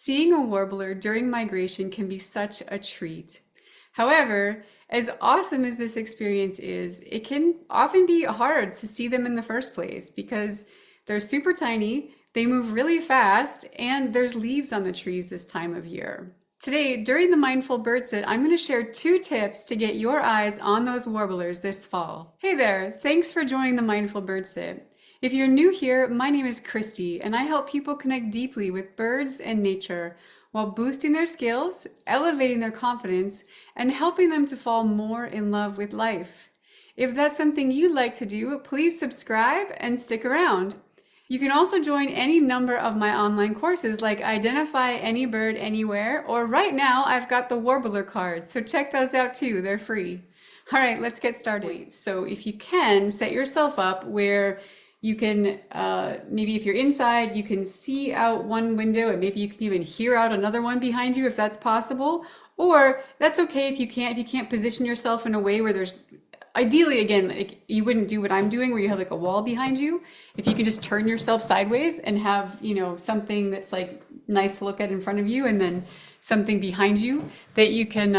seeing a warbler during migration can be such a treat. However, as awesome as this experience is, it can often be hard to see them in the first place because they're super tiny, they move really fast, and there's leaves on the trees this time of year. Today, during the Mindful Bird Sit, I'm going to share 2 tips to get your eyes on those warblers this fall. Hey there, thanks for joining the Mindful Bird Sit. If you're new here, my name is Kristi, and I help people connect deeply with birds and nature while boosting their skills, elevating their confidence, and helping them to fall more in love with life. If that's something you'd like to do, please subscribe and stick around. You can also join any number of my online courses like Identify Any Bird Anywhere, or right now I've got the Warbler cards, so check those out too, they're free. All right, let's get started. So if you can, set yourself up where you can, maybe if you're inside, you can see out one window and maybe you can even hear out another one behind you if that's possible. Or that's okay if you can't position yourself in a way where there's, ideally, again, like, you wouldn't do what I'm doing where you have like a wall behind you. If you can just turn yourself sideways and have, something that's like nice to look at in front of you and then something behind you that you can,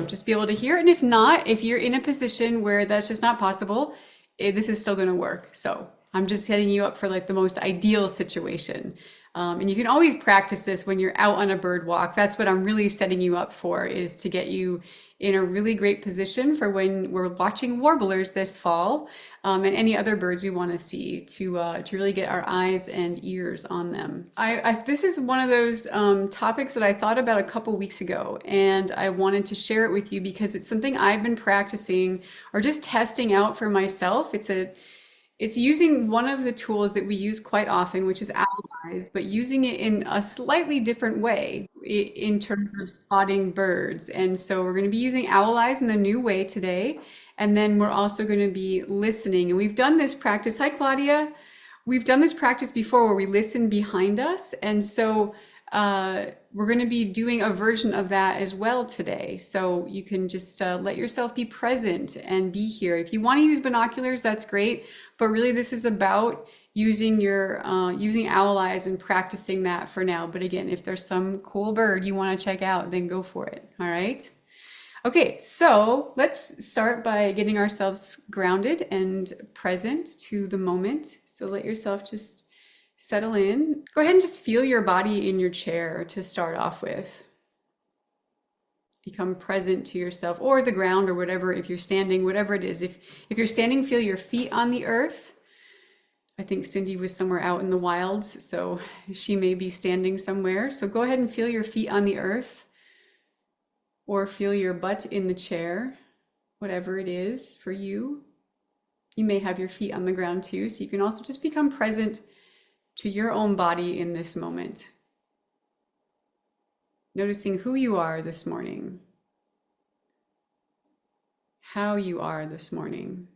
just be able to hear. And if not, if you're in a position where that's just not possible, this is still going to work. So I'm just setting you up for like the most ideal situation. And you can always practice this when you're out on a bird walk. That's what I'm really setting you up for, is to get you in a really great position for when we're watching warblers this fall, and any other birds we want to see to really get our eyes and ears on them. This is one of those topics that I thought about a couple weeks ago, and I wanted to share it with you because it's something I've been practicing or just testing out for myself. It's using one of the tools that we use quite often, which is owl eyes, but using it in a slightly different way in terms of spotting birds. And so we're going to be using owl eyes in a new way today. And then we're also going to be listening. And we've done this practice. Hi, Claudia. We've done this practice before where we listen behind us. And so we're going to be doing a version of that as well today. So you can just let yourself be present and be here. If you want to use binoculars, that's great. But really, this is about using your using owl eyes and practicing that for now. But again, if there's some cool bird you want to check out, then go for it. All right. Okay, so let's start by getting ourselves grounded and present to the moment. So let yourself just settle in. Go ahead and just feel your body in your chair to start off with. Become present to yourself or the ground or whatever, if you're standing, whatever it is. If you're standing, feel your feet on the earth. I think Cindy was somewhere out in the wilds, so she may be standing somewhere. So go ahead and feel your feet on the earth or feel your butt in the chair, whatever it is for you. You may have your feet on the ground too, so you can also just become present to your own body in this moment. Noticing who you are this morning, how you are this morning.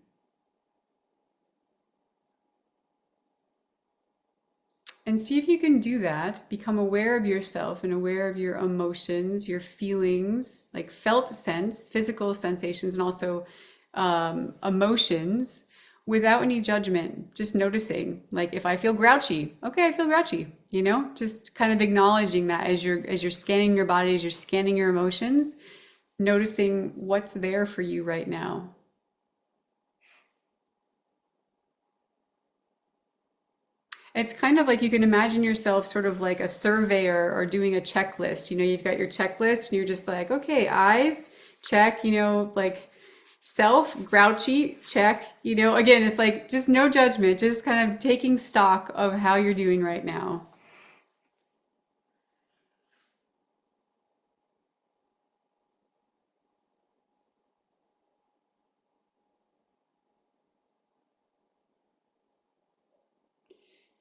And see if you can do that. Become aware of yourself and aware of your emotions, your feelings, like felt sense, physical sensations, and also emotions, without any judgment, just noticing. Like if I feel grouchy, okay, I feel grouchy, just kind of acknowledging that as you're scanning your body, as you're scanning your emotions, noticing what's there for you right now. It's kind of like you can imagine yourself sort of like a surveyor or doing a checklist. You've got your checklist and you're just like, okay, eyes, check, like self, grouchy, check, again, it's like just no judgment, just kind of taking stock of how you're doing right now.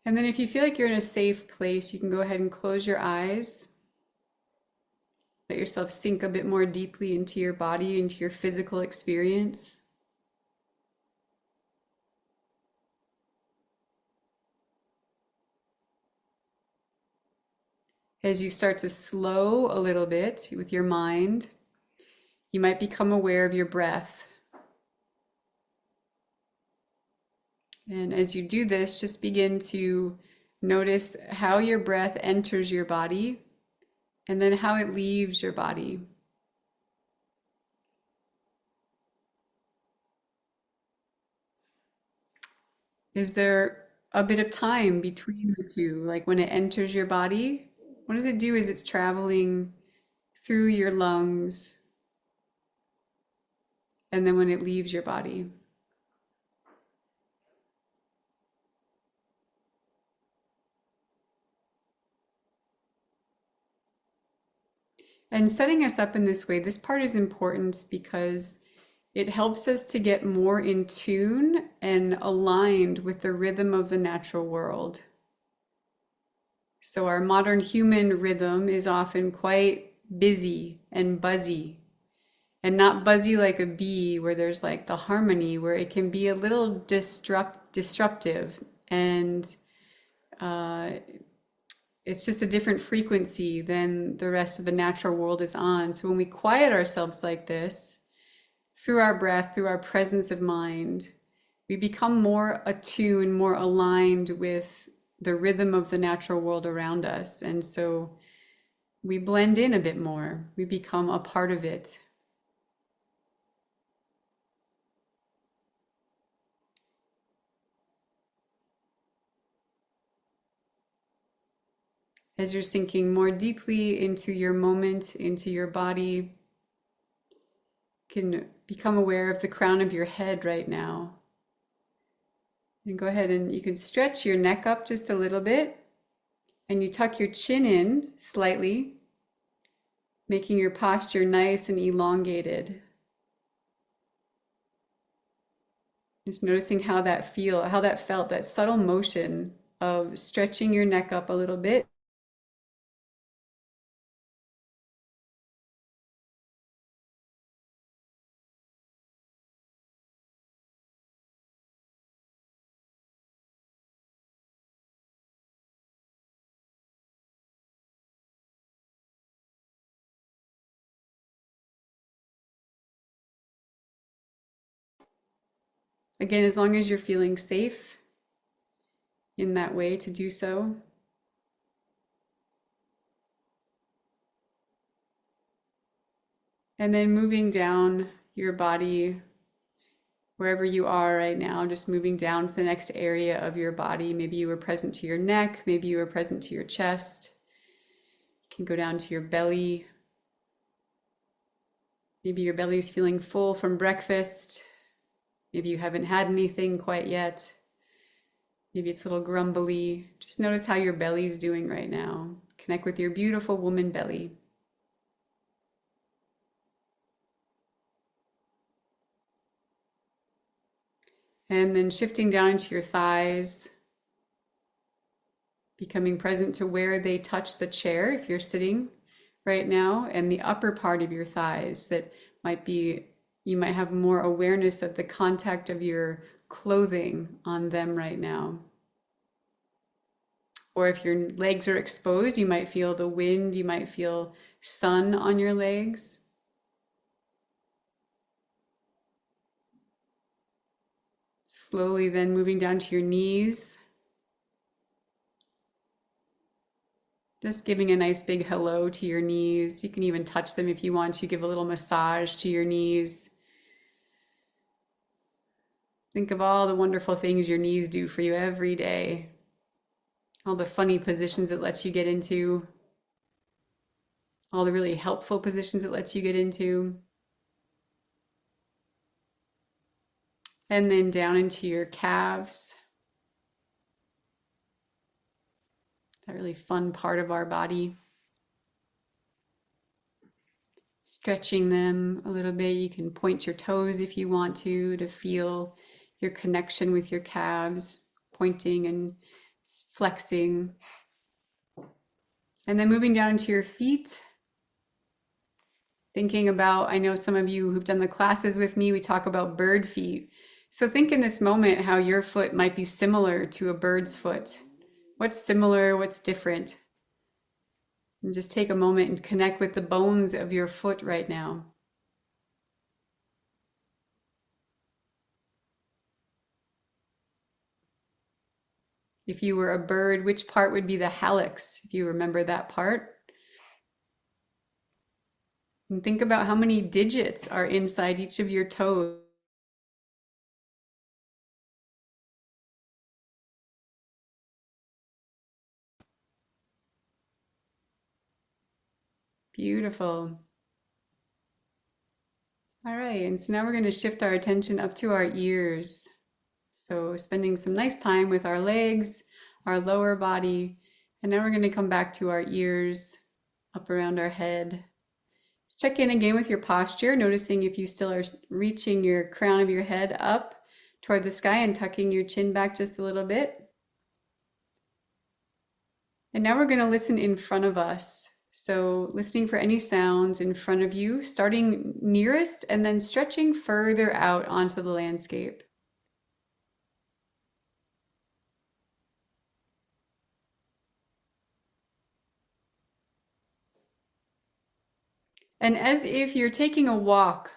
And then if you feel like you're in a safe place, you can go ahead and close your eyes. Let yourself sink a bit more deeply into your body, into your physical experience. As you start to slow a little bit with your mind, you might become aware of your breath. And as you do this, just begin to notice how your breath enters your body and then how it leaves your body. Is there a bit of time between the two? Like when it enters your body, what does it do as it's traveling through your lungs and then when it leaves your body? And setting us up in this way, this part is important because it helps us to get more in tune and aligned with the rhythm of the natural world. So, our modern human rhythm is often quite busy and buzzy, and not buzzy like a bee, where there's like the harmony, where it can be a little disruptive and uh, it's just a different frequency than the rest of the natural world is on. So when we quiet ourselves like this, through our breath, through our presence of mind, we become more attuned, more aligned with the rhythm of the natural world around us. And so we blend in a bit more, we become a part of it. As you're sinking more deeply into your moment, into your body, can become aware of the crown of your head right now. And go ahead and you can stretch your neck up just a little bit and you tuck your chin in slightly, making your posture nice and elongated. Just noticing how that felt, that subtle motion of stretching your neck up a little bit. Again, as long as you're feeling safe in that way to do so. And then moving down your body, wherever you are right now, just moving down to the next area of your body. Maybe you were present to your neck, maybe you were present to your chest. You can go down to your belly. Maybe your belly's feeling full from breakfast. Maybe you haven't had anything quite yet. Maybe it's a little grumbly. Just notice how your belly's doing right now. Connect with your beautiful woman belly. And then shifting down into your thighs, becoming present to where they touch the chair if you're sitting right now, and the upper part of your thighs that might be, you might have more awareness of the contact of your clothing on them right now. Or if your legs are exposed, you might feel the wind, you might feel sun on your legs. Slowly then moving down to your knees. Just giving a nice big hello to your knees. You can even touch them if you want to, give a little massage to your knees. Think of all the wonderful things your knees do for you every day. All the funny positions it lets you get into. All the really helpful positions it lets you get into. And then down into your calves. That really fun part of our body. Stretching them a little bit. You can point your toes if you want to feel your connection with your calves, pointing and flexing. And then moving down into your feet. Thinking about, I know some of you who've done the classes with me, we talk about bird feet. So think in this moment how your foot might be similar to a bird's foot. What's similar? What's different? And just take a moment and connect with the bones of your foot right now. If you were a bird, which part would be the hallux, if you remember that part? And think about how many digits are inside each of your toes. Beautiful. All right, and so now we're going to shift our attention up to our ears. So spending some nice time with our legs, our lower body, and now we're going to come back to our ears, up around our head. Check in again with your posture, noticing if you still are reaching your crown of your head up toward the sky and tucking your chin back just a little bit. And now we're going to listen in front of us. So listening for any sounds in front of you, starting nearest and then stretching further out onto the landscape. And as if you're taking a walk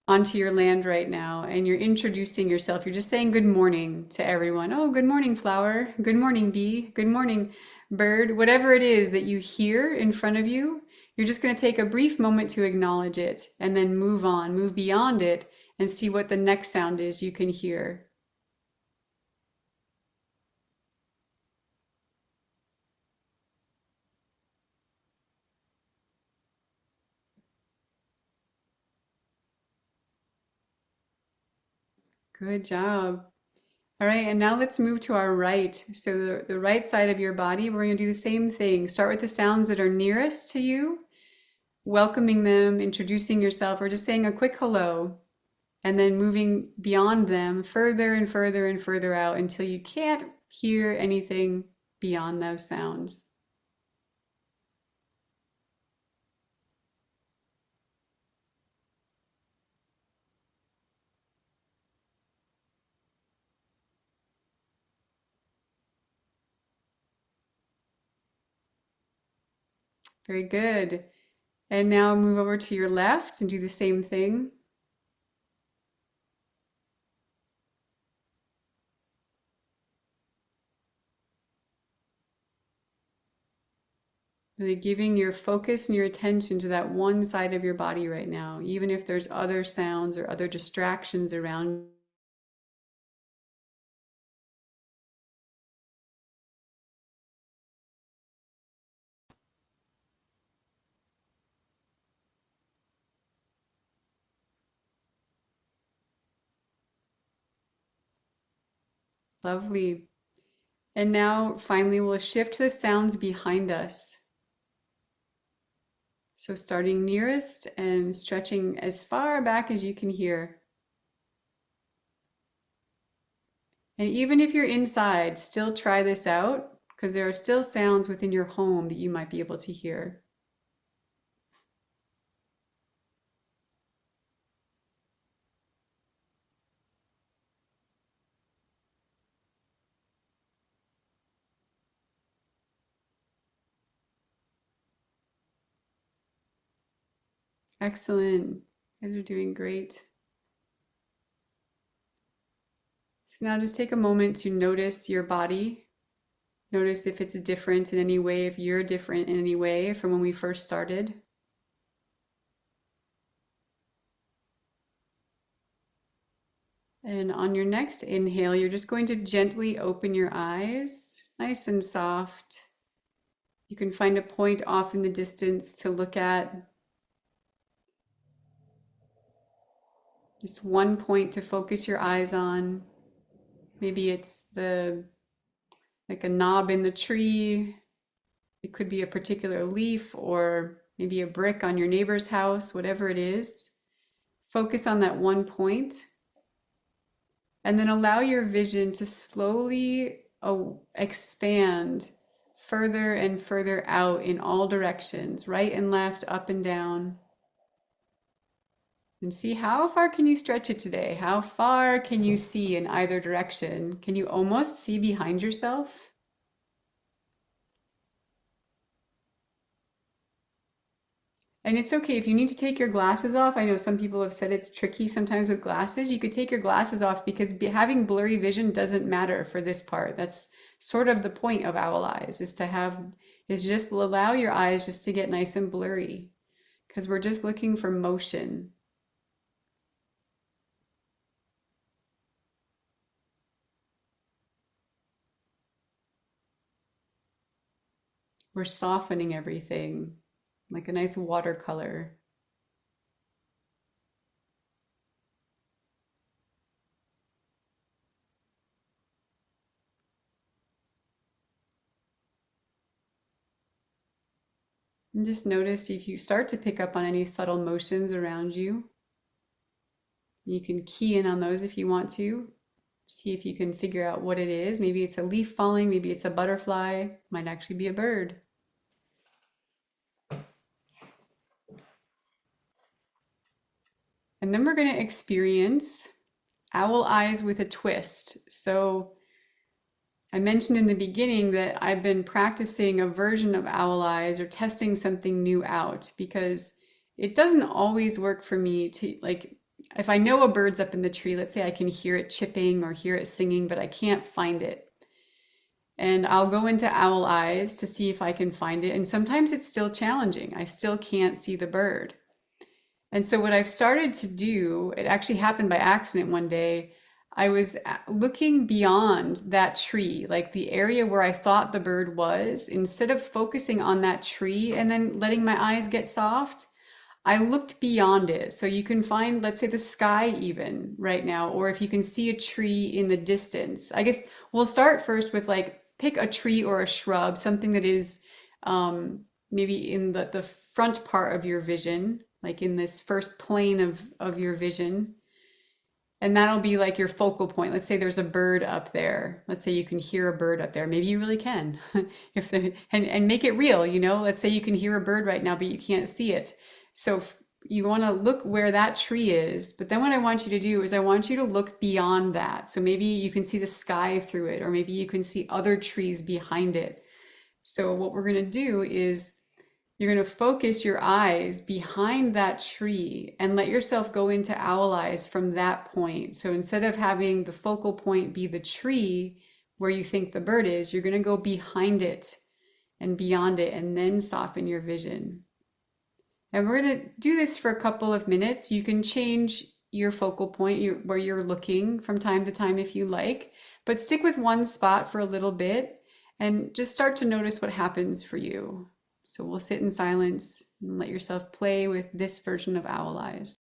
onto your land right now and you're introducing yourself, you're just saying good morning to everyone. Oh, good morning, flower. Good morning, bee. Good morning, bird. Whatever it is that you hear in front of you, you're just going to take a brief moment to acknowledge it and then move on, move beyond it, and see what the next sound is you can hear. Good job. All right, and now let's move to our right. So the right side of your body, we're going to do the same thing. Start with the sounds that are nearest to you, welcoming them, introducing yourself, or just saying a quick hello, and then moving beyond them further and further and further out until you can't hear anything beyond those sounds. Very good. And now move over to your left and do the same thing. Really giving your focus and your attention to that one side of your body right now, even if there's other sounds or other distractions around. Lovely. And now finally we'll shift to the sounds behind us. So starting nearest and stretching as far back as you can hear. And even if you're inside, still try this out because there are still sounds within your home that you might be able to hear. Excellent. You guys are doing great. So now just take a moment to notice your body. Notice if it's different in any way, if you're different in any way from when we first started. And on your next inhale, you're just going to gently open your eyes, nice and soft. You can find a point off in the distance to look at. Just one point to focus your eyes on. Maybe it's like a knob in the tree. It could be a particular leaf or maybe a brick on your neighbor's house, whatever it is. Focus on that one point and then allow your vision to slowly expand further and further out in all directions, right and left, up and down. And see how far can you stretch it today? How far can you see in either direction? Can you almost see behind yourself? And it's okay if you need to take your glasses off. I know some people have said it's tricky sometimes with glasses. You could take your glasses off because having blurry vision doesn't matter for this part. That's sort of the point of owl eyes, is just allow your eyes just to get nice and blurry. because we're just looking for motion. We're softening everything like a nice watercolor. And just notice if you start to pick up on any subtle motions around you. You can key in on those if you want to. See if you can figure out what it is. Maybe it's a leaf falling, maybe it's a butterfly, might actually be a bird. And then we're going to experience owl eyes with a twist. So I mentioned in the beginning that I've been practicing a version of owl eyes or testing something new out because it doesn't always work for me to like if I know a bird's up in the tree, let's say I can hear it chipping or hear it singing, but I can't find it. And I'll go into owl eyes to see if I can find it. And sometimes it's still challenging. I still can't see the bird. And so what I've started to do, it actually happened by accident one day. I was looking beyond that tree, like the area where I thought the bird was, instead of focusing on that tree and then letting my eyes get soft, I looked beyond it. So you can find, let's say, the sky even right now, or if you can see a tree in the distance. I guess we'll start first with like pick a tree or a shrub, something that is maybe in the front part of your vision, like in this first plane of your vision. And that'll be like your focal point. Let's say there's a bird up there. Let's say you can hear a bird up there. Maybe you really can. If the, and make it real, you know. Let's say you can hear a bird right now, but you can't see it. So you want to look where that tree is. But then what I want you to do is I want you to look beyond that. So maybe you can see the sky through it, or maybe you can see other trees behind it. So what we're going to do is you're going to focus your eyes behind that tree and let yourself go into owl eyes from that point. So instead of having the focal point be the tree where you think the bird is, you're going to go behind it and beyond it and then soften your vision. And we're going to do this for a couple of minutes. You can change your focal point where you're looking from time to time if you like, but stick with one spot for a little bit and just start to notice what happens for you. So we'll sit in silence and let yourself play with this version of Owl Eyes.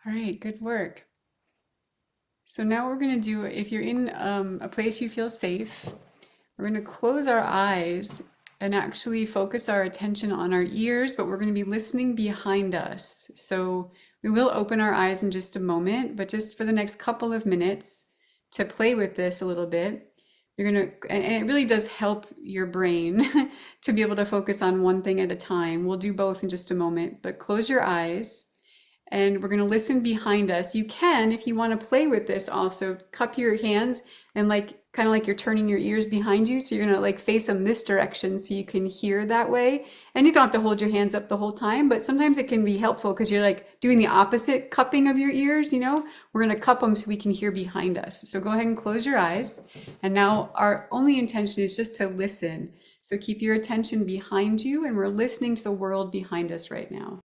All right, good work. So now we're going to do, if you're in a place you feel safe, we're going to close our eyes and actually focus our attention on our ears, but we're going to be listening behind us. So we will open our eyes in just a moment, but just for the next couple of minutes to play with this a little bit, you're going to, and it really does help your brain to be able to focus on one thing at a time. We'll do both in just a moment, but close your eyes and we're going to listen behind us. You can, if you want to play with this, also cup your hands and like kind of like you're turning your ears behind you. So you're going to like face them this direction so you can hear that way. And you don't have to hold your hands up the whole time, but sometimes it can be helpful because you're like doing the opposite cupping of your ears, you know? We're going to cup them so we can hear behind us. So go ahead and close your eyes. And now our only intention is just to listen. So keep your attention behind you and we're listening to the world behind us right now.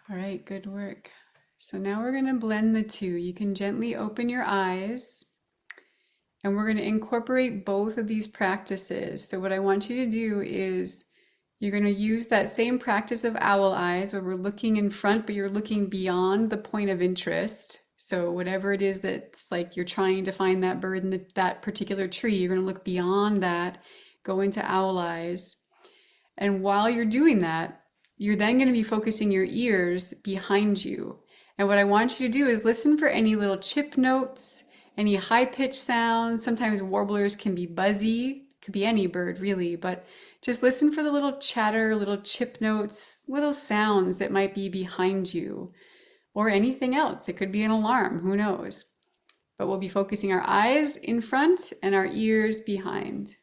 All right, good work. So now we're going to blend the two. You can gently open your eyes and we're going to incorporate both of these practices. So what I want you to do is you're going to use that same practice of owl eyes where we're looking in front, but you're looking beyond the point of interest. So whatever it is that's like you're trying to find that bird in that particular tree, you're going to look beyond that, go into owl eyes. And while you're doing that, you're then going to be focusing your ears behind you. And what I want you to do is listen for any little chip notes, any high pitched sounds. Sometimes warblers can be buzzy, could be any bird really, but just listen for the little chatter, little chip notes, little sounds that might be behind you or anything else. It could be an alarm, who knows? But we'll be focusing our eyes in front and our ears behind.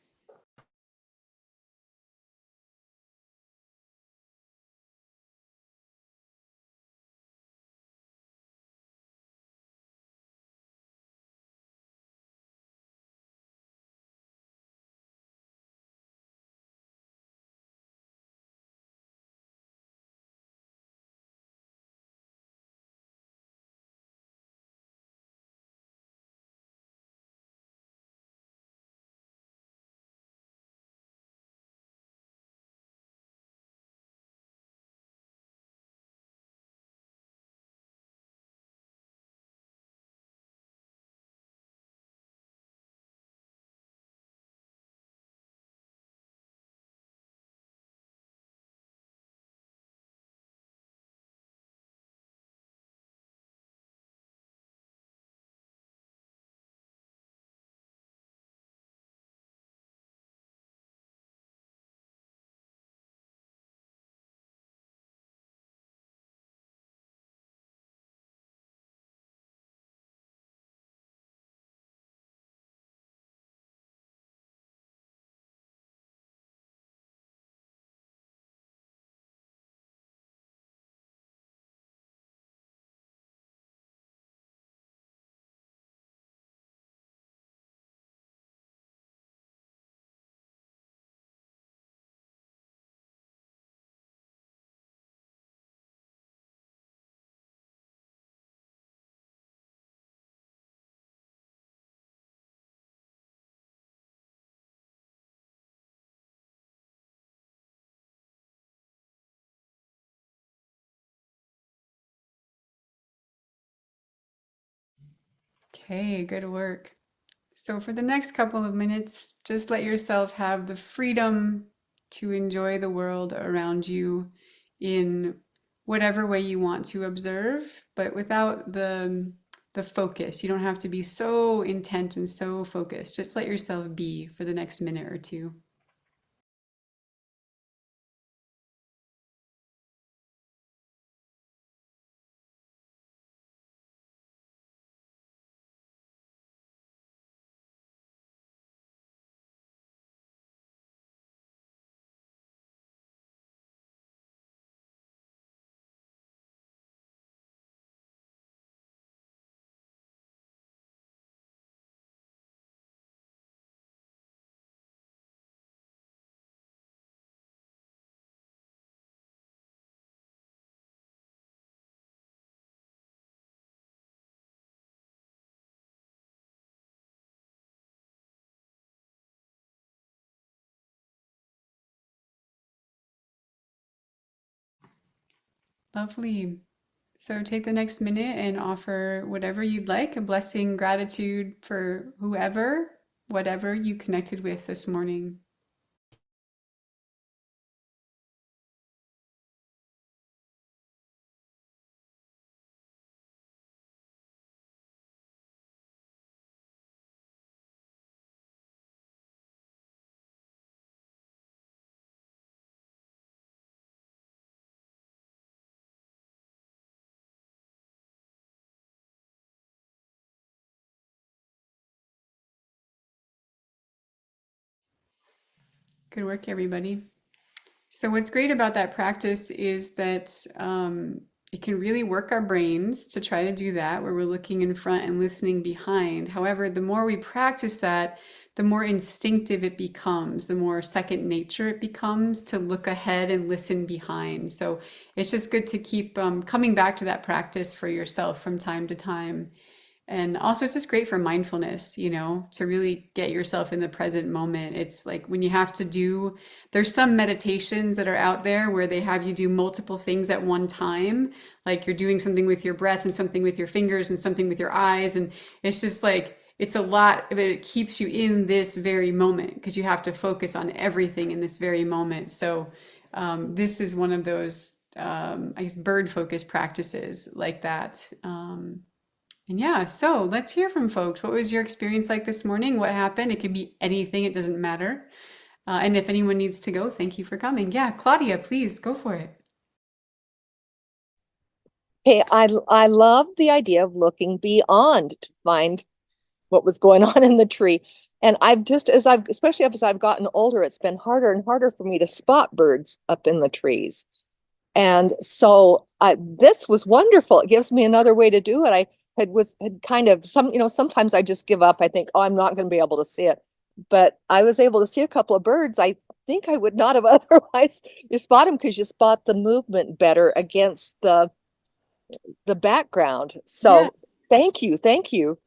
Okay, good work. So, for the next couple of minutes, just let yourself have the freedom to enjoy the world around you in whatever way you want to observe, but without the focus. You don't have to be so intent and so focused. Just let yourself be for the next minute or two. Lovely. So take the next minute and offer whatever you'd like, a blessing, gratitude for whoever, whatever you connected with this morning. Good work, everybody. So, what's great about that practice is that it can really work our brains to try to do that, where we're looking in front and listening behind. However, the more we practice that, the more instinctive it becomes, the more second nature it becomes to look ahead and listen behind. So, it's just good to keep coming back to that practice for yourself from time to time. And also, it's just great for mindfulness, to really get yourself in the present moment. It's like when you have to do, there's some meditations that are out there where they have you do multiple things at one time. Like you're doing something with your breath and something with your fingers and something with your eyes. And it's just like, it's a lot, but it keeps you in this very moment because you have to focus on everything in this very moment. So, this is one of those, I guess, bird focused practices like that. And yeah, so let's hear from folks. What was your experience like this morning? What happened? It could be anything, it doesn't matter. And if anyone needs to go, thank you for coming. Yeah, Claudia, please go for it. Hey, I love the idea of looking beyond to find what was going on in the tree. And I've just as I've especially as I've gotten older, it's been harder and harder for me to spot birds up in the trees. And so this was wonderful. It gives me another way to do it. I had kind of sometimes I just give up. I think, oh, I'm not going to be able to see it. But I was able to see a couple of birds. I think I would not have otherwise. You spot them because you spot the movement better against the background. Yeah. So thank you. Thank you.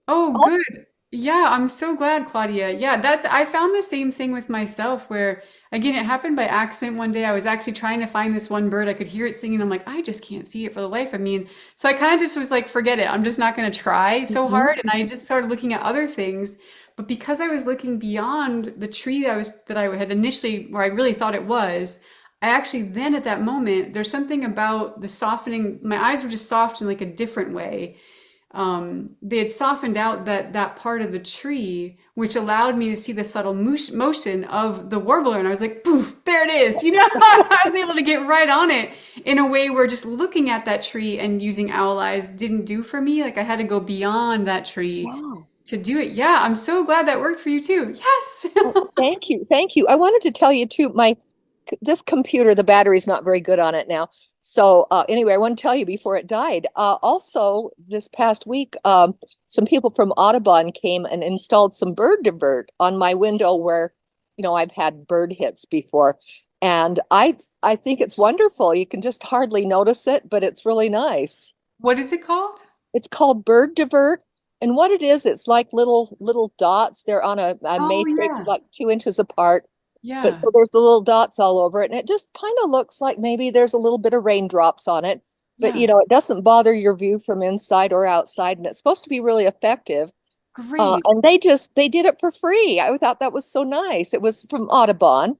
Oh, good. Also, Yeah, I'm so glad, Claudia. Yeah, I found the same thing with myself where, again, it happened by accident one day. I was actually trying to find this one bird. I could hear it singing. I'm like, I just can't see it for the life of me. And so I kind of just was like, forget it. I'm just not going to try so mhm. hard. And I just started looking at other things. But because I was looking beyond the tree that I had initially, where I really thought it was, I actually then at that moment, there's something about the softening. My eyes were just soft in like a different way. They had softened out that part of the tree, which allowed me to see the subtle motion of the warbler. And I was like, poof, there it is. I was able to get right on it in a way where just looking at that tree and using owl eyes didn't do for me. Like I had to go beyond that tree Wow. to do it. Yeah, I'm so glad that worked for you too. Yes. Oh, thank you. Thank you. I wanted to tell you too, my this computer, the battery's not very good on it now. So anyway, I want to tell you before it died. Also, this past week, some people from Audubon came and installed some bird divert on my window where, I've had bird hits before. And I think it's wonderful. You can just hardly notice it, but it's really nice. What is it called? It's called bird divert. And what it is, it's like little dots. They're on a Oh, matrix yeah. like 2 inches apart. But Yeah. so there's the little dots all over it, and it just kind of looks like maybe there's a little bit of raindrops on it. but Yeah. it doesn't bother your view from inside or outside, and it's supposed to be really effective. Great. And they did it for free. I thought that was so nice. It was from Audubon.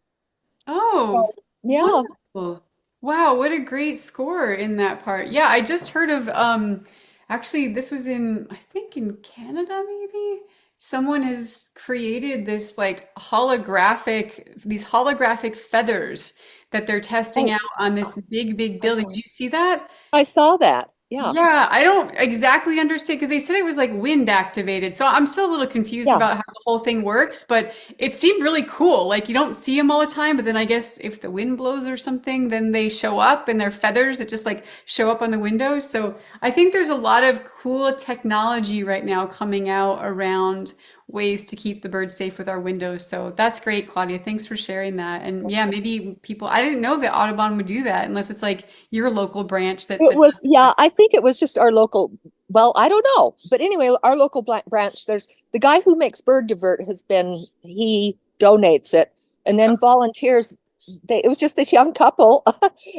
Oh, So, yeah. wonderful. Wow, what a great score in that part. Yeah, I just heard of actually this was in I think in Canada maybe. Someone has created this like these holographic feathers that they're testing Oh, out on this big building. Did you see that? I saw that. Yeah. Yeah, I don't exactly understand because they said it was like wind activated. So I'm still a little confused Yeah. about how the whole thing works, but it seemed really cool. Like you don't see them all the time, but then I guess if the wind blows or something, then they show up and their feathers that just like show up on the windows. So I think there's a lot of cool technology right now coming out around ways to keep the birds safe with our windows. So that's great, Claudia. Thanks for sharing that. And yeah, maybe people, I didn't know that Audubon would do that unless it's like your local branch It that was, does yeah, that. I think it was just our local, well, I don't know. But anyway, our local branch, there's the guy who makes Bird Divert he donates it. And then volunteers, it was just this young couple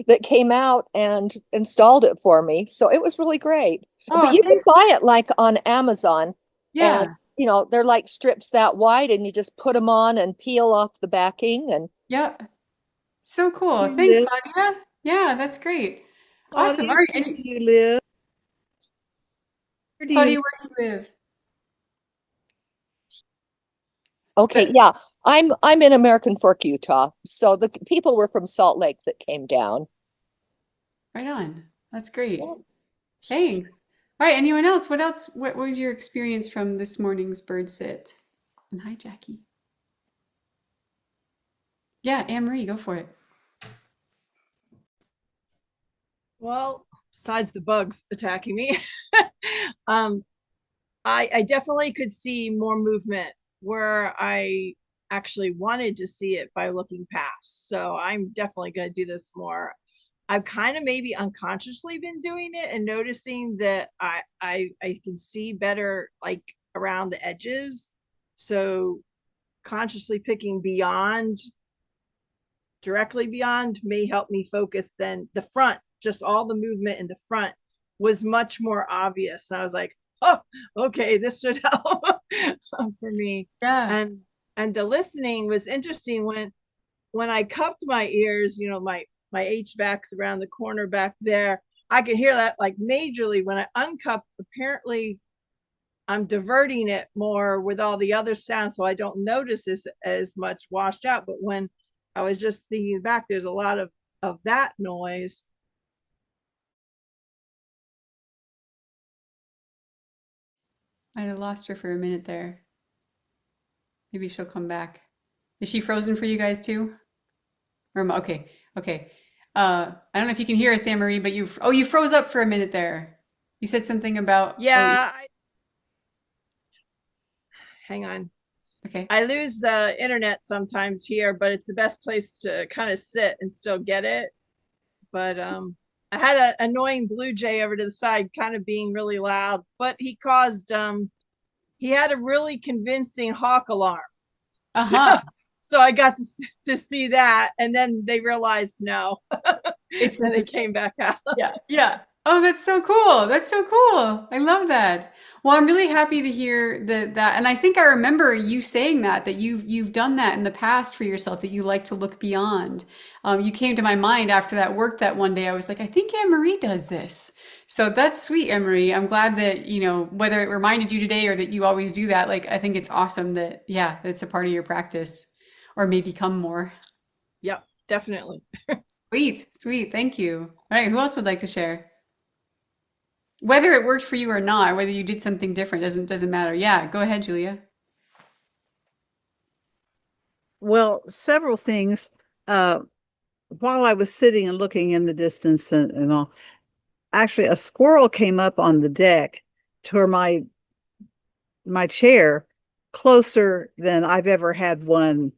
that came out and installed it for me. So it was really great. But Oh, you can thanks. buy it like on Amazon. And, Yeah. they're like strips that wide and you just put them on and peel off the backing. And Yeah. So cool. You Thanks, live, Claudia. Yeah, that's great. Awesome. Claudia, All right. where do you live? Where do you Claudia, where do you live? okay, But yeah, I'm in American Fork, Utah. So the people were from Salt Lake that came down. right on. That's great. Thanks. All right. Anyone else? What else? What was your experience from this morning's bird sit? And hi, Jackie. Yeah, Anne Marie, go for it. Well, besides the bugs attacking me, um, I definitely could see more movement where I actually wanted to see it by looking past. So I'm definitely going to do this more. I've kind of maybe unconsciously been doing it and noticing that I can see better like around the edges. So consciously picking beyond, directly beyond, may help me focus. Then the front, just all the movement in the front was much more obvious. And I was like, oh, okay, this should help for me. Yeah. And the listening was interesting when I cupped my ears, my HVAC's around the corner back there. I could hear that like majorly. When I uncup, apparently I'm diverting it more with all the other sounds, so I don't notice this as much washed out. But when I was just thinking back, there's a lot of that noise. I had lost her for a minute there. Maybe she'll come back. Is she frozen for you guys too? Okay, okay. I don't know if you can hear us, Anne Marie, but you froze up for a minute there. You said something about Yeah, hang on. okay. I lose the internet sometimes here, but it's the best place to kind of sit and still get it. But I had an annoying blue jay over to the side, kind of being really loud, but he had a really convincing hawk alarm. So Uh-huh. so I got to see that, and then they realized no, It's and just they this. came back out. Yeah, yeah. Oh, that's so cool. That's so cool. I love that. Well, I'm really happy to hear that, and I think I remember you saying that you've done that in the past for yourself, that you like to look beyond. You came to my mind after that work that one day. I was like, I think Anne Marie does this. So that's sweet, Anne Marie. I'm glad that, whether it reminded you today or that you always do that, like I think it's awesome that, yeah, it's a part of your practice or may become more. Yep, definitely. Sweet, sweet. Thank you. All right, who else would like to share? Whether it worked for you or not, whether you did something different doesn't matter. Yeah, go ahead, Julia. Well, several things. Uh, while I was sitting and looking in the distance and all, actually a squirrel came up on the deck to where my chair, closer than I've ever had one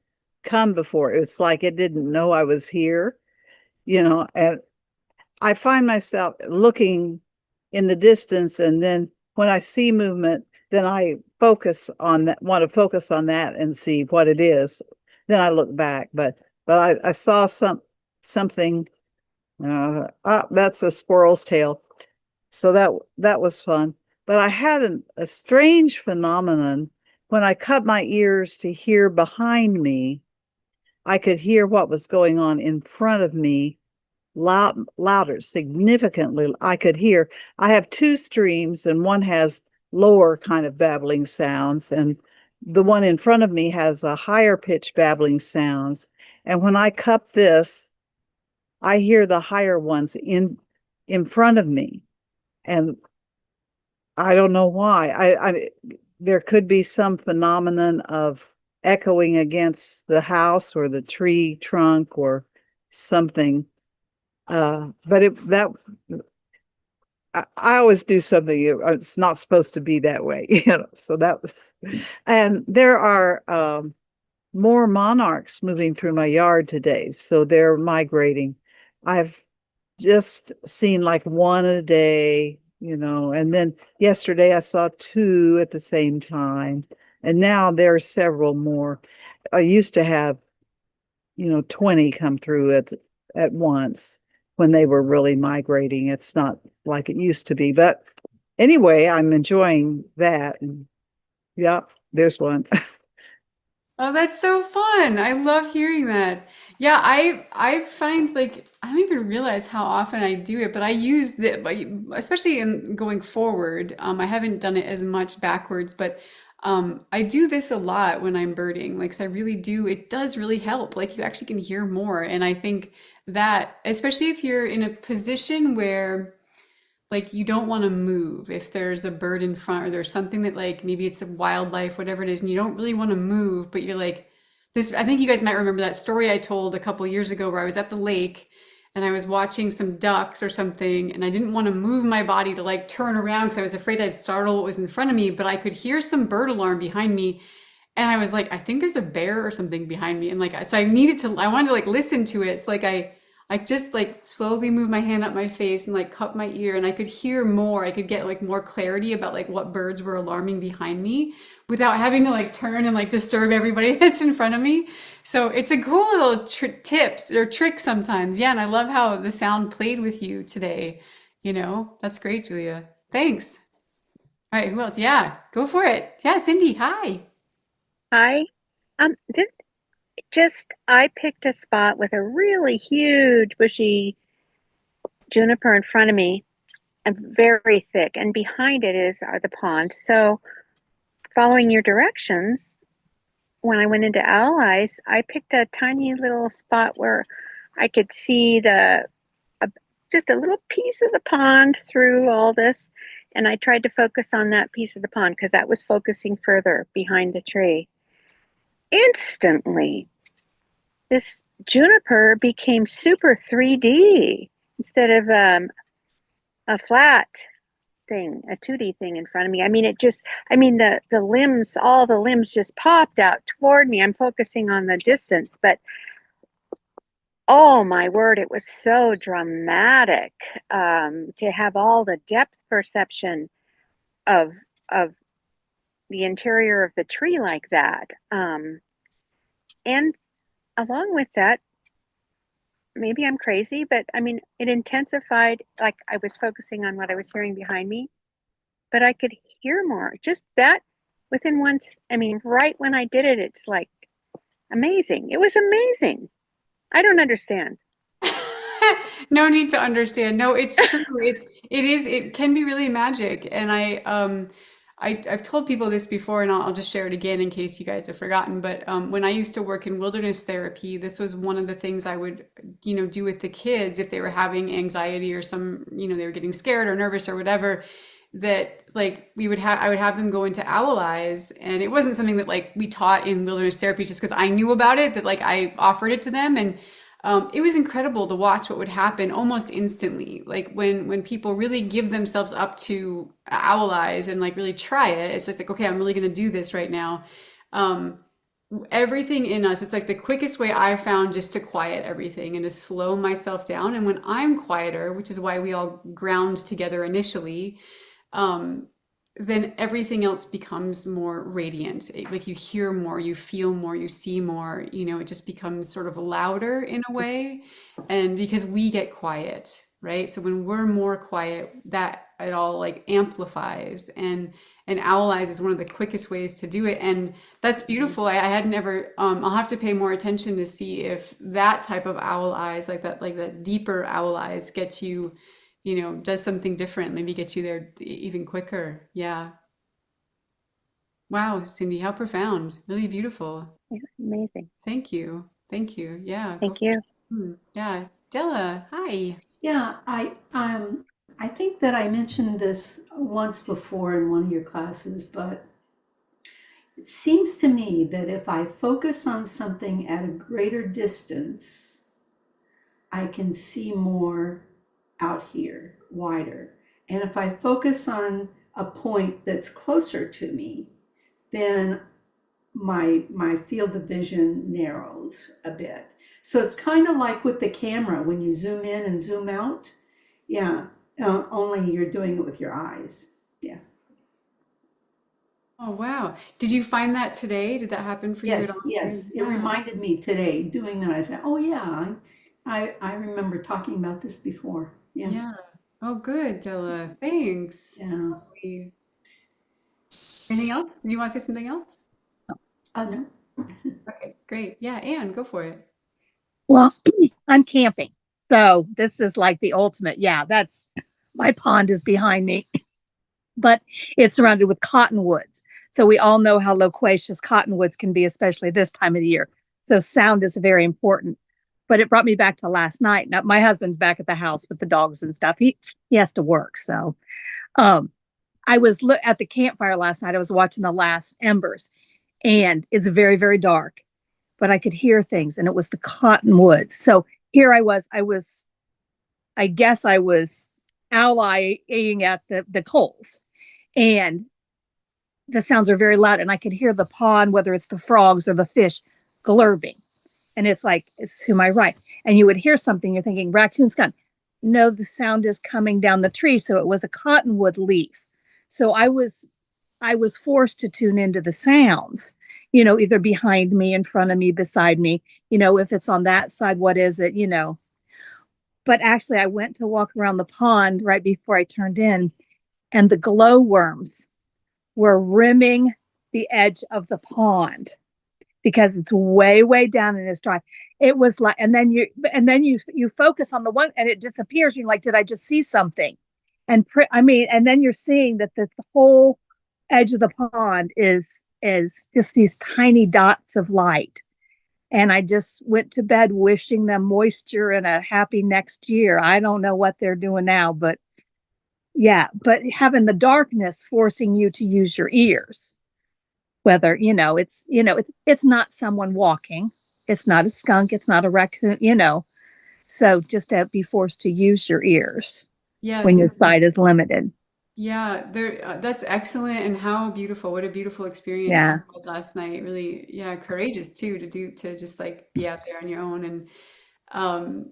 come before. It's like it didn't know I was here, and I find myself looking in the distance, and then when I see movement, then I focus on that, want to focus on that and see what it is. Then I look back, but I saw something That's a squirrel's tail. So that was fun. But I had a strange phenomenon when I cut my ears to hear behind me. I could hear what was going on in front of me louder, significantly. I could hear. I have two streams, and one has lower kind of babbling sounds, and the one in front of me has a higher pitch babbling sounds. And when I cup this, I hear the higher ones in front of me. And I don't know why. I there could be some phenomenon of echoing against the house or the tree trunk or something. But I always do something. It's not supposed to be that way, So and there are more monarchs moving through my yard today, so they're migrating. I've just seen like one a day, and then yesterday I saw two at the same time, and now there are several more. I used to have, 20 come through at once when they were really migrating. It's not like it used to be, but anyway, I'm enjoying that. And yeah, there's one. Oh, that's so fun. I love hearing that. Yeah, I find like I don't even realize how often I do it, but I use especially in going forward. I haven't done it as much backwards, but I do this a lot when I'm birding. Like, 'cause I really do. It does really help. Like, you actually can hear more, and I think that especially if you're in a position where like you don't want to move if there's a bird in front or there's something that like maybe it's a wildlife, whatever it is, and you don't really want to move, but you're like this. I think you guys might remember that story I told a couple years ago where I was at the lake and I was watching some ducks or something, and I didn't want to move my body to like turn around because I was afraid I'd startle what was in front of me, but I could hear some bird alarm behind me. And I was like, I think there's a bear or something behind me. And like, so I wanted to like listen to it. So like I just like slowly moved my hand up my face and like cupped my ear, and I could hear more. I could get like more clarity about like what birds were alarming behind me without having to like turn and like disturb everybody that's in front of me. So it's a cool little tips or trick sometimes. Yeah, and I love how the sound played with you today. That's great, Julia. Thanks. All right, who else? Yeah, go for it. Yeah, Cindy, hi. I this just I picked a spot with a really huge bushy juniper in front of me and very thick, and behind it are the pond. So following your directions, when I went into Allies, I picked a tiny little spot where I could see just a little piece of the pond through all this, and I tried to focus on that piece of the pond because that was focusing further behind the tree. Instantly, this juniper became super 3D instead of a flat thing, a 2D thing in front of me. I mean, the limbs, all the limbs just popped out toward me. I'm focusing on the distance, but oh my word, it was so dramatic to have all the depth perception of of the interior of the tree like that. And along with that, maybe I'm crazy, but I mean, it intensified. Like I was focusing on what I was hearing behind me, but I could hear more. Just that within once, I mean, right when I did it, it's like amazing. It was amazing. I don't understand. No need to understand. No, it's true. It can be really magic. And I've told people this before, and I'll just share it again in case you guys have forgotten. But when I used to work in wilderness therapy, this was one of the things I would, do with the kids if they were having anxiety or they were getting scared or nervous or whatever, that like I would have them go into Allies, and it wasn't something that like we taught in wilderness therapy just because I knew about it, that like I offered it to them. And it was incredible to watch what would happen almost instantly. Like when people really give themselves up to owl eyes and like really try it, it's just like, okay, I'm really going to do this right now. Um, Everything in us, it's like the quickest way I found just to quiet everything and to slow myself down. And when I'm quieter, which is why we all ground together initially, um, then everything else becomes more radiant. Like you hear more, you feel more, you see more, it just becomes sort of louder in a way. And because we get quiet, right? So when we're more quiet, that it all like amplifies, and owl eyes is one of the quickest ways to do it. And that's beautiful. I had never, I'll have to pay more attention to see if that type of owl eyes, like that deeper owl eyes gets you, does something different, maybe gets you there even quicker. Yeah. Wow, Cindy, how profound. Really beautiful. Yeah, amazing. Thank you. Thank you. Yeah, go Thank for it. you. Yeah. Della, hi. Yeah, I think that I mentioned this once before in one of your classes, but it seems to me that if I focus on something at a greater distance, I can see more out here, wider. And if I focus on a point that's closer to me, then my field of vision narrows a bit. So it's kind of like with the camera when you zoom in and zoom out. Yeah, only you're doing it with your eyes. Yeah. Oh, wow. Did you find that today? Did that happen for you at Yes, all today? yes. It Yeah. reminded me today doing that. I thought, oh yeah, I remember talking about this before. Yeah, Yeah. Oh, good, Della. Thanks. yeah. Lovely. Anything else? Do you want to say something else? Oh no. Okay, great. Yeah, Anne, go for it. Well, I'm camping. So this is like the ultimate. Yeah, that's my pond is behind me, but it's surrounded with cottonwoods. So we all know how loquacious cottonwoods can be, especially this time of the year. So sound is very important. But it brought me back to last night. Now my husband's back at the house with the dogs and stuff. He has to work. So um I was at the campfire last night. I was watching the last embers, and it's very, very dark, but I could hear things, and it was the cottonwoods. So here I guess I was allying at the coals, and the sounds are very loud, and I could hear the pond, whether it's the frogs or the fish, glurping. And it's like, it's to my right. And you would hear something, you're thinking, raccoon's gone. No, the sound is coming down the tree. So it was a cottonwood leaf. So I was forced to tune into the sounds, either behind me, in front of me, beside me, if it's on that side, what is it. But actually I went to walk around the pond right before I turned in, and the glowworms were rimming the edge of the pond because it's way, way down and it's dry. It was like, and then you focus on the one and it disappears. You're like, did I just see something? And then you're seeing that the whole edge of the pond is just these tiny dots of light. And I just went to bed wishing them moisture and a happy next year. I don't know what they're doing now, but yeah, but having the darkness forcing you to use your ears, whether, it's not someone walking, it's not a skunk, it's not a raccoon. So just to be forced to use your ears when Yes. your sight is limited. Yeah, that's excellent, and how beautiful. What a beautiful experience you Yeah. had last night. Really, yeah, courageous too to just like be out there on your own. And um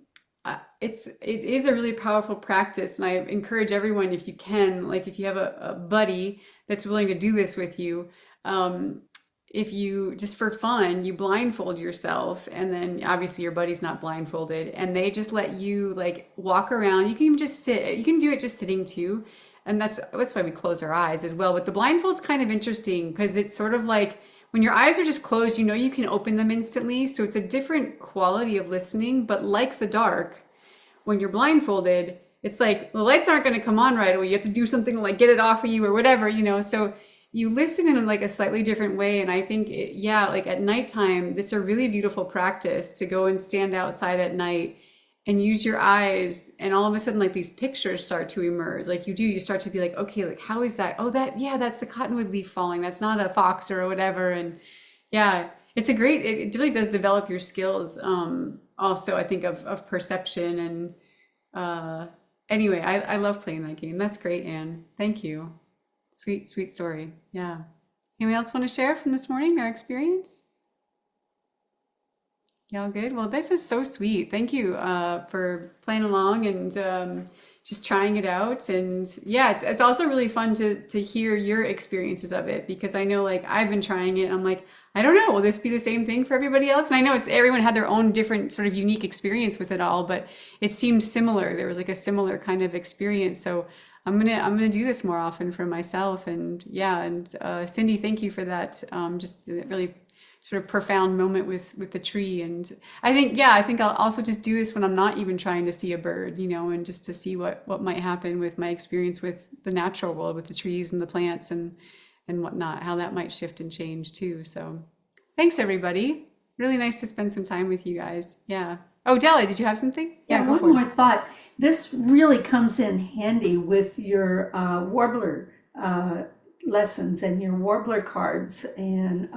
it is a really powerful practice, and I encourage everyone, if you can, like if you have a buddy that's willing to do this with you, um if you just for fun, you blindfold yourself, and then obviously your buddy's not blindfolded, and they just let you like walk around. You can even just sit. You can do it just sitting too. And that's why we close our eyes as well. But the blindfold's kind of interesting because it's sort of like when your eyes are just closed, you can open them instantly. So it's a different quality of listening. But like the dark, when you're blindfolded, it's like the lights aren't going to come on right away. You have to do something like get it off of you or whatever. So you listen in like a slightly different way. And I think, yeah, like at nighttime, it's a really beautiful practice to go and stand outside at night and use your eyes. And all of a sudden, like these pictures start to emerge. Like you start to be like, okay, like how is that? Oh, yeah, that's the cottonwood leaf falling. That's not a fox or whatever. And yeah, it really does develop your skills. Also, I think of perception and anyway, I love playing that game. That's great, Anne. Thank you. Sweet, sweet story. Yeah. Anyone else want to share from this morning their experience? Y'all good? Well, this was so sweet. Thank you for playing along and just trying it out. And yeah, it's also really fun to hear your experiences of it, because I know like I've been trying it and I'm like, I don't know, will this be the same thing for everybody else? And I know it's everyone had their own different sort of unique experience with it all, but it seemed similar. There was like a similar kind of experience. So I'm gonna do this more often for myself. And yeah, and Cindy, thank you for that. Just really sort of profound moment with the tree. And I think, yeah, I think I'll also just do this when I'm not even trying to see a bird, and just to see what might happen with my experience with the natural world, with the trees and the plants and whatnot, how that might shift and change too. So thanks everybody. Really nice to spend some time with you guys. Yeah. Oh, Della, did you have something? Yeah, Yeah, go one for it. more thought. This really comes in handy with your warbler lessons and your warbler cards. And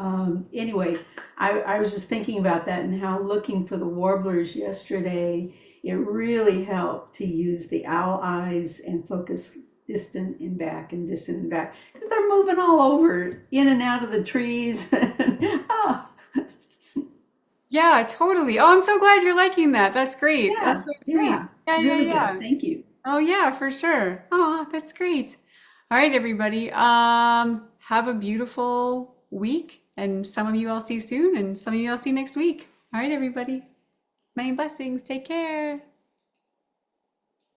anyway, I was just thinking about that and how looking for the warblers yesterday, it really helped to use the owl eyes and focus distant and back and distant and back, because they're moving all over in and out of the trees. Oh, Yeah, totally. Oh, I'm so glad you're liking that. That's great. That's yeah, so sweet. yeah, Yeah, yeah, really good. yeah. Thank you. Oh yeah, for sure. Oh, that's great. All right, everybody. Have a beautiful week, and some of you I'll see soon, and some of you I'll see next week. All right, everybody. Many blessings. Take care.